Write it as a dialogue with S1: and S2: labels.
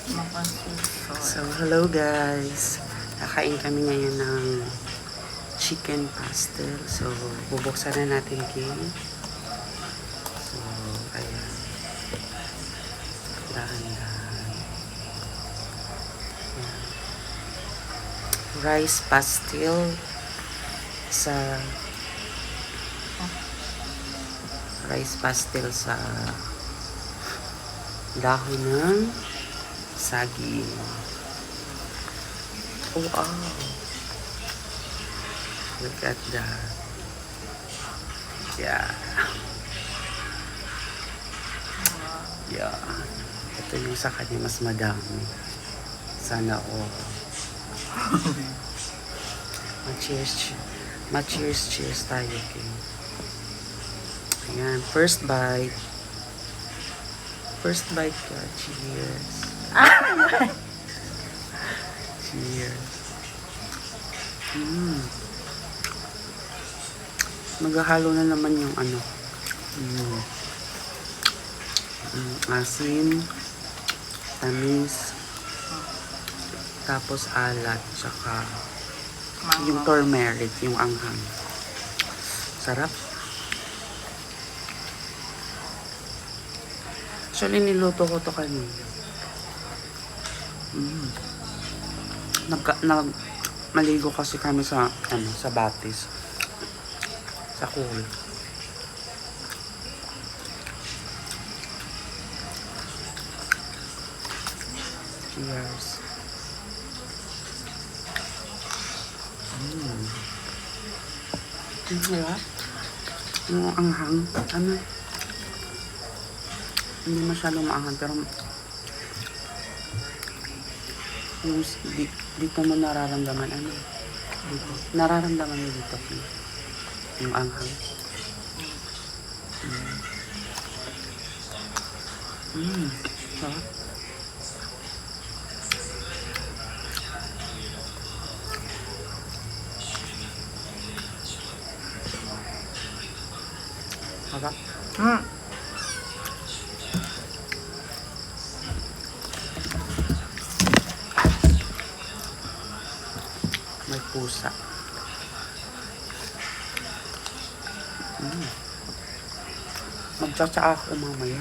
S1: So, hello guys. Kakain kami ngayon ng chicken pastel. So, bubuksan na natin Kim. So, ayan. Dahan-dahan. Ayan. Rice pastel sa dahon ng saging. Oh, wow. Look at that. Yeah. Yeah. Ito yung sa kanya mas madami. Sana all. Ma-cheers tayo, Kim. Ayan, first bite. First bite ka. Cheers. Cheers. Maghahalo na naman yung ano. Asin, tamis, tapos alat, tsaka yung turmeric, yung anghang. Sarap. Actually, niluto ko to kanina. Maligo kasi kami sa sa Batis. Sa pool. Cheers. Ang sarap. Yung anghang. Hindi masyadong maanghang, pero yung dito mo nararamdaman dito. Nararamdaman mo dito yung anghang. Sarap. Sarap. May pusa. Magtsatsa ako mamaya.